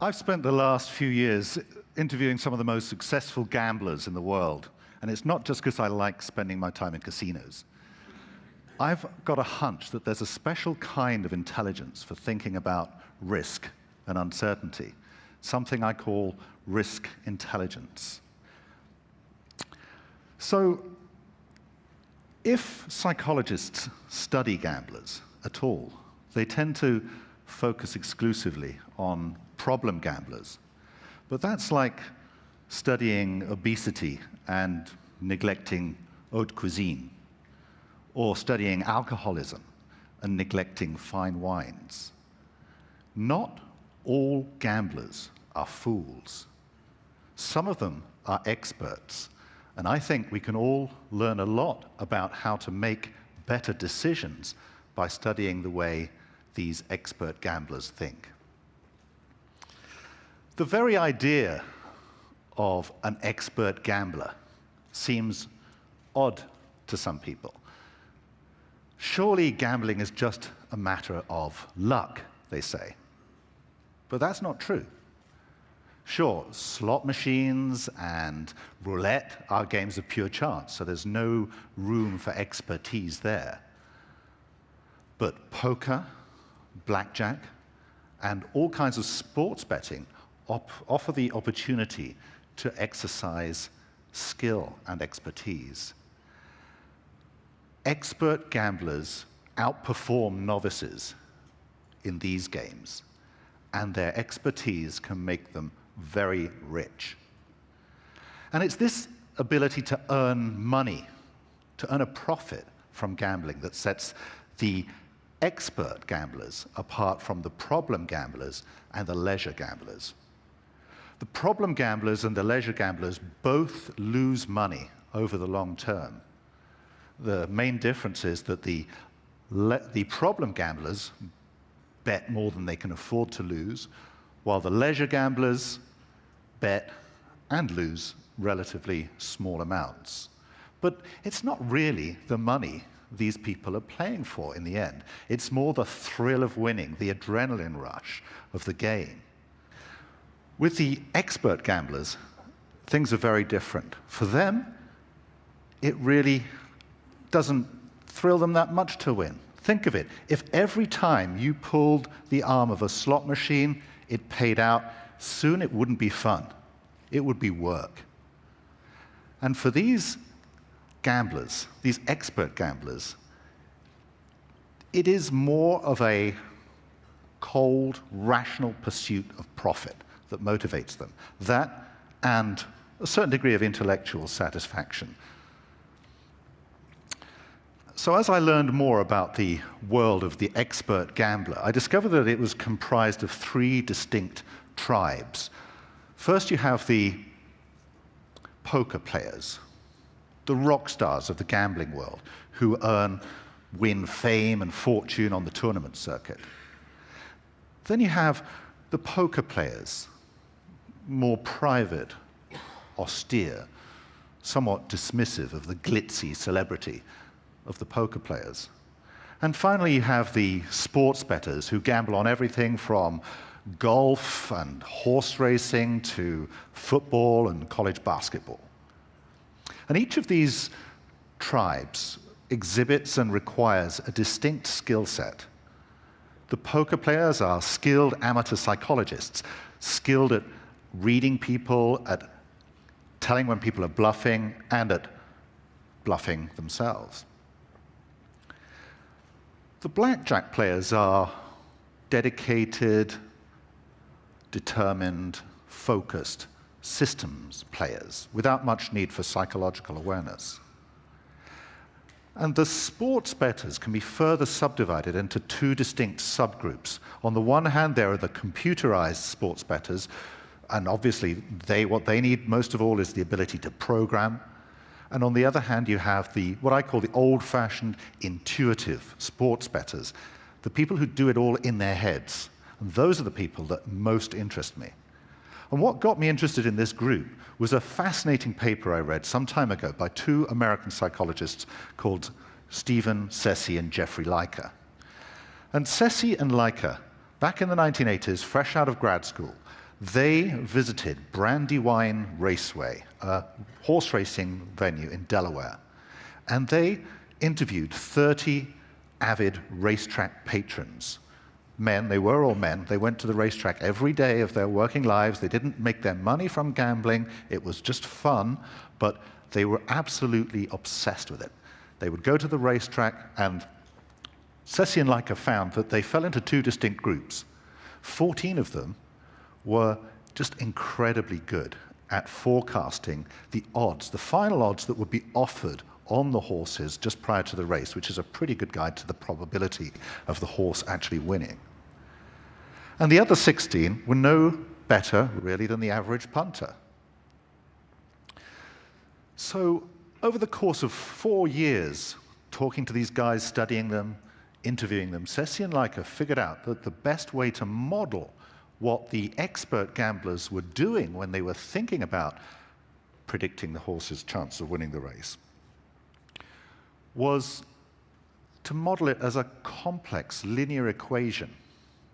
I've spent the last few years interviewing some of the most successful gamblers in the world, and it's not just because I like spending my time in casinos. I've got a hunch that there's a special kind of intelligence for thinking about risk and uncertainty, something I call risk intelligence. So, if psychologists study gamblers at all, they tend to focus exclusively on problem gamblers. But that's like studying obesity and neglecting haute cuisine, or studying alcoholism and neglecting fine wines. Not all gamblers are fools. Some of them are experts, and I think we can all learn a lot about how to make better decisions by studying the way these expert gamblers think. The very idea of an expert gambler seems odd to some people. Surely gambling is just a matter of luck, they say. But that's not true. Sure, slot machines and roulette are games of pure chance, so there's no room for expertise there. But poker, blackjack, and all kinds of sports betting offer the opportunity to exercise skill and expertise. Expert gamblers outperform novices in these games, and their expertise can make them very rich. And it's this ability to earn money, to earn a profit from gambling, that sets the expert gamblers apart from the problem gamblers and the leisure gamblers. The problem gamblers and the leisure gamblers both lose money over the long term. The main difference is that the problem gamblers bet more than they can afford to lose, while the leisure gamblers bet and lose relatively small amounts. But it's not really the money these people are playing for in the end. It's more the thrill of winning, the adrenaline rush of the game. With the expert gamblers, things are very different. For them, it really doesn't thrill them that much to win. Think of it. If every time you pulled the arm of a slot machine, it paid out, soon it wouldn't be fun. It would be work. And for these gamblers, these expert gamblers, it is more of a cold, rational pursuit of profit that motivates them. That and a certain degree of intellectual satisfaction. So as I learned more about the world of the expert gambler, I discovered that it was comprised of three distinct tribes. First, you have the poker players, the rock stars of the gambling world, who win fame and fortune on the tournament circuit. Then you have the poker players, more private, austere, somewhat dismissive of the glitzy celebrity of the poker players. And finally, you have the sports bettors who gamble on everything from golf and horse racing to football and college basketball. And each of these tribes exhibits and requires a distinct skill set. The poker players are skilled amateur psychologists, skilled at reading people, at telling when people are bluffing, and at bluffing themselves. The blackjack players are dedicated, determined, focused systems players without much need for psychological awareness. And the sports bettors can be further subdivided into two distinct subgroups. On the one hand, there are the computerized sports bettors, and obviously what they need most of all is the ability to program. And on the other hand, you have what I call the old-fashioned intuitive sports bettors, the people who do it all in their heads. And those are the people that most interest me. And what got me interested in this group was a fascinating paper I read some time ago by two American psychologists called Stephen Ceci and Jeffrey Leica. And Ceci and Leica, back in the 1980s, fresh out of grad school, They visited Brandywine Raceway, a horse racing venue in Delaware, and they interviewed 30 avid racetrack patrons. Men, they were all men. They went to the racetrack every day of their working lives. They didn't make their money from gambling. It was just fun, but they were absolutely obsessed with it. They would go to the racetrack, and Ceci and Leica found that they fell into two distinct groups. 14 of them were just incredibly good at forecasting the odds, the final odds that would be offered on the horses just prior to the race, which is a pretty good guide to the probability of the horse actually winning. And the other 16 were no better, really, than the average punter. So over the course of 4 years, talking to these guys, studying them, interviewing them, Ceci and Leica figured out that the best way to model what the expert gamblers were doing when they were thinking about predicting the horse's chance of winning the race was to model it as a complex linear equation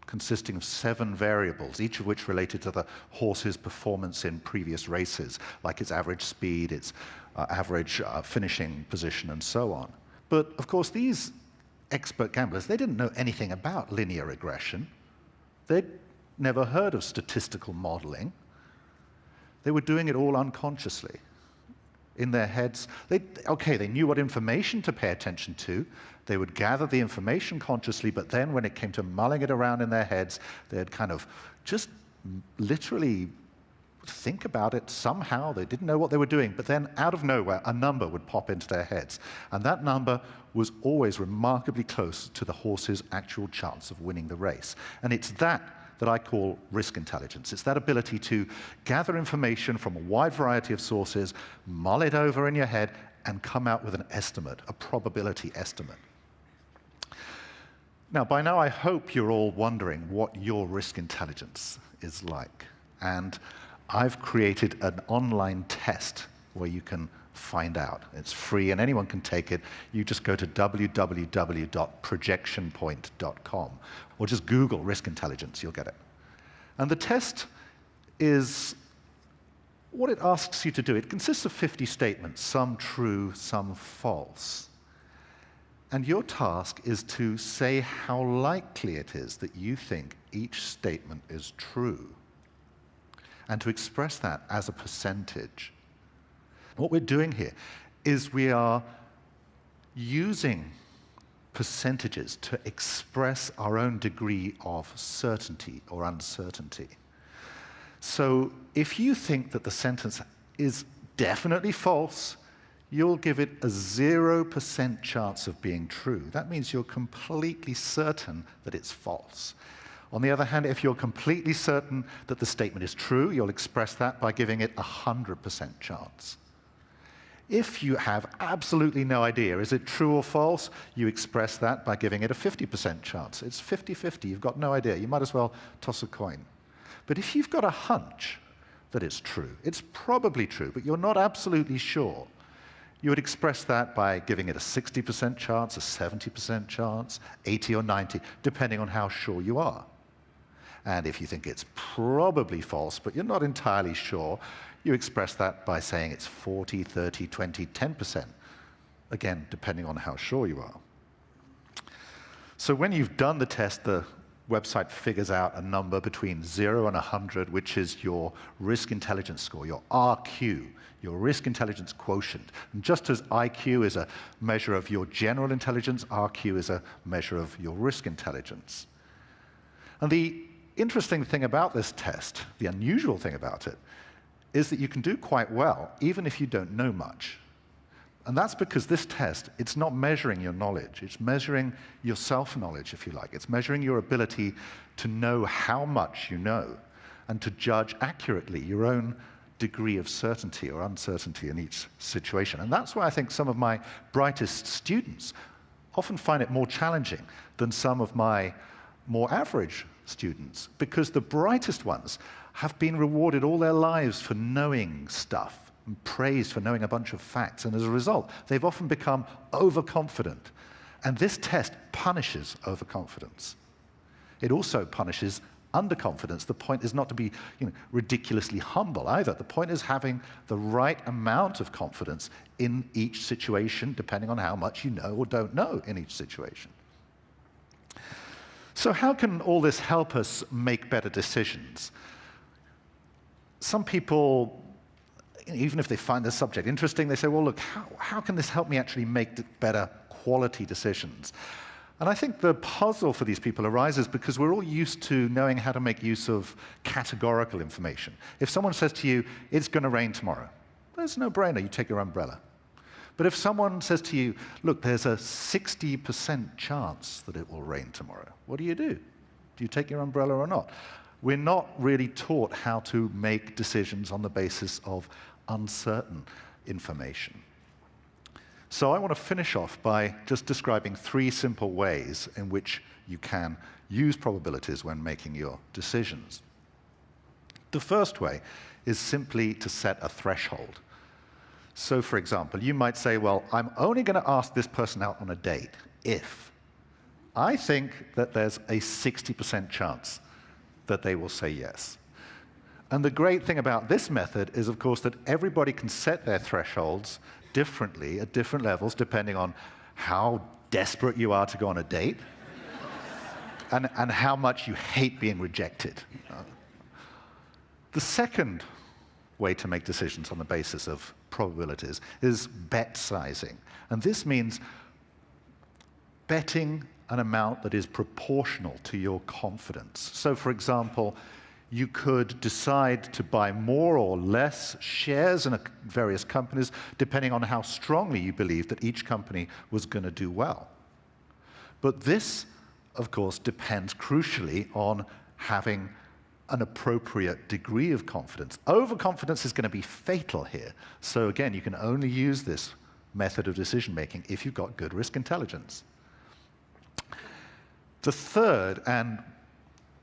consisting of 7 variables, each of which related to the horse's performance in previous races, like its average speed, its average finishing position, and so on. But of course, these expert gamblers, they didn't know anything about linear regression. They'd never heard of statistical modeling. They were doing it all unconsciously. In their heads, they knew what information to pay attention to. They would gather the information consciously, but then when it came to mulling it around in their heads, they'd kind of just literally think about it somehow. They didn't know what they were doing, but then out of nowhere, a number would pop into their heads. And that number was always remarkably close to the horse's actual chance of winning the race. And it's that I call risk intelligence. It's that ability to gather information from a wide variety of sources, mull it over in your head, and come out with an estimate, a probability estimate. Now, by now, I hope you're all wondering what your risk intelligence is like. And I've created an online test where you can find out. It's free, and anyone can take it. You just go to www.projectionpoint.com, or just Google risk intelligence. You'll get it. And the test is what it asks you to do. It consists of 50 statements, some true, some false. And your task is to say how likely it is that you think each statement is true, and to express that as a percentage. What we're doing here is we are using percentages to express our own degree of certainty or uncertainty. So if you think that the sentence is definitely false, you'll give it a 0% chance of being true. That means you're completely certain that it's false. On the other hand, if you're completely certain that the statement is true, you'll express that by giving it a 100% chance. If you have absolutely no idea, is it true or false, you express that by giving it a 50% chance. It's 50-50, you've got no idea. You might as well toss a coin. But if you've got a hunch that it's true, it's probably true, but you're not absolutely sure, you would express that by giving it a 60% chance, a 70% chance, 80 or 90, depending on how sure you are. And if you think it's probably false, but you're not entirely sure, you express that by saying it's 40, 30, 20, 10%, again, depending on how sure you are. So when you've done the test, the website figures out a number between 0 and 100, which is your risk intelligence score, your RQ, your risk intelligence quotient. And just as IQ is a measure of your general intelligence, RQ is a measure of your risk intelligence. And the interesting thing about this test, the unusual thing about it, is that you can do quite well, even if you don't know much. And that's because this test, it's not measuring your knowledge. It's measuring your self-knowledge, if you like. It's measuring your ability to know how much you know and to judge accurately your own degree of certainty or uncertainty in each situation. And that's why I think some of my brightest students often find it more challenging than some of my more average students, because the brightest ones have been rewarded all their lives for knowing stuff and praised for knowing a bunch of facts. And as a result, they've often become overconfident. And this test punishes overconfidence. It also punishes underconfidence. The point is not to be ridiculously humble either. The point is having the right amount of confidence in each situation, depending on how much you know or don't know in each situation. So how can all this help us make better decisions? Some people, even if they find the subject interesting, they say, well, look, how can this help me actually make better quality decisions? And I think the puzzle for these people arises because we're all used to knowing how to make use of categorical information. If someone says to you, it's going to rain tomorrow, there's no brainer, you take your umbrella. But if someone says to you, look, there's a 60% chance that it will rain tomorrow, what do? Do you take your umbrella or not? We're not really taught how to make decisions on the basis of uncertain information. So I want to finish off by just describing 3 simple ways in which you can use probabilities when making your decisions. The first way is simply to set a threshold. So for example, you might say, well, I'm only going to ask this person out on a date if I think that there's a 60% chance that they will say yes. And the great thing about this method is, of course, that everybody can set their thresholds differently at different levels, depending on how desperate you are to go on a date and how much you hate being rejected. The second way to make decisions on the basis of probabilities is bet sizing. And this means betting an amount that is proportional to your confidence. So for example, you could decide to buy more or less shares in various companies, depending on how strongly you believe that each company was going to do well. But this, of course, depends crucially on having an appropriate degree of confidence. Overconfidence is going to be fatal here. So again, you can only use this method of decision-making if you've got good risk intelligence. The third and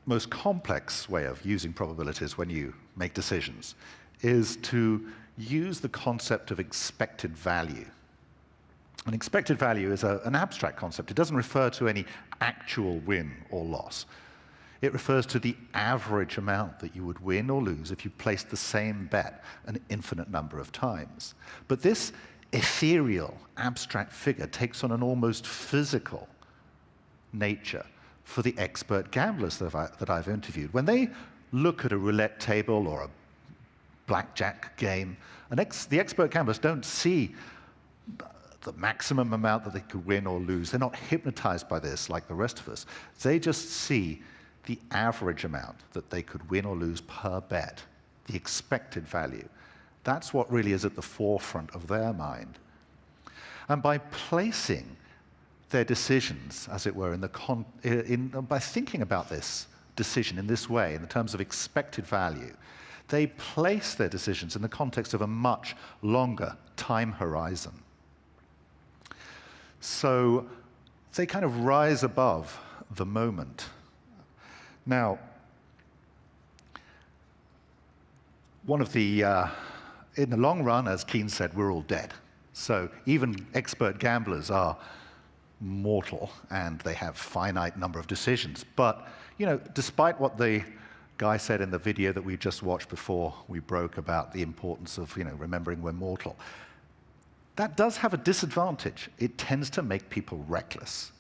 most complex way of using probabilities when you make decisions is to use the concept of expected value. An expected value is an abstract concept. It doesn't refer to any actual win or loss. It refers to the average amount that you would win or lose if you placed the same bet an infinite number of times. But this ethereal, abstract figure takes on an almost physical nature for the expert gamblers that I've interviewed. When they look at a roulette table or a blackjack game, the expert gamblers don't see the maximum amount that they could win or lose. They're not hypnotized by this like the rest of us. They just see the average amount that they could win or lose per bet, the expected value. That's what really is at the forefront of their mind. And by placing their decisions, as it were, by thinking about this decision in this way, in the terms of expected value, they place their decisions in the context of a much longer time horizon. So they kind of rise above the moment. Now, in the long run, as Keynes said, we're all dead. So even expert gamblers are mortal, and they have finite number of decisions. But despite what the guy said in the video that we just watched before we broke about the importance of remembering we're mortal, that does have a disadvantage. It tends to make people reckless.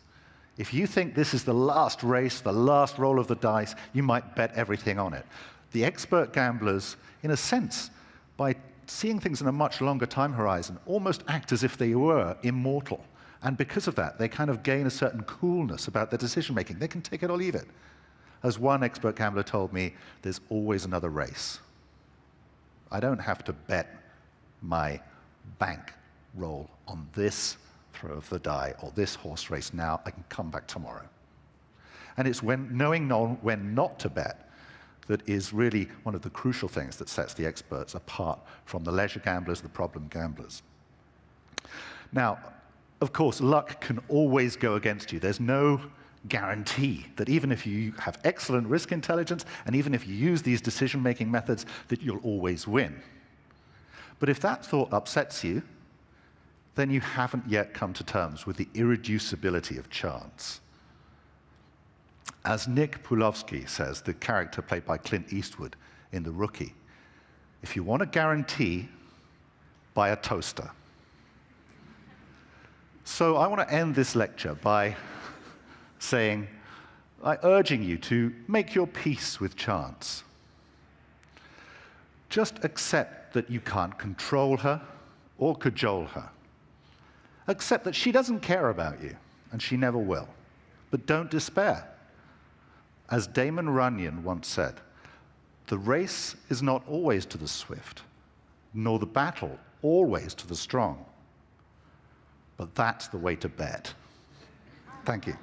If you think this is the last race, the last roll of the dice, you might bet everything on it. The expert gamblers, in a sense, by seeing things in a much longer time horizon, almost act as if they were immortal. And because of that, they kind of gain a certain coolness about their decision-making. They can take it or leave it. As one expert gambler told me, there's always another race. I don't have to bet my bank roll on this throw of the die or this horse race now. I can come back tomorrow. And it's knowing when not to bet that is really one of the crucial things that sets the experts apart from the leisure gamblers, the problem gamblers. Now, of course, luck can always go against you. There's no guarantee that even if you have excellent risk intelligence and even if you use these decision-making methods, that you'll always win. But if that thought upsets you, then you haven't yet come to terms with the irreducibility of chance. As Nick Pulowski says, the character played by Clint Eastwood in The Rookie, if you want a guarantee, buy a toaster. So I want to end this lecture by urging you to make your peace with chance. Just accept that you can't control her or cajole her. Accept that she doesn't care about you, and she never will. But don't despair. As Damon Runyon once said, the race is not always to the swift, nor the battle always to the strong. But that's the way to bet. Thank you.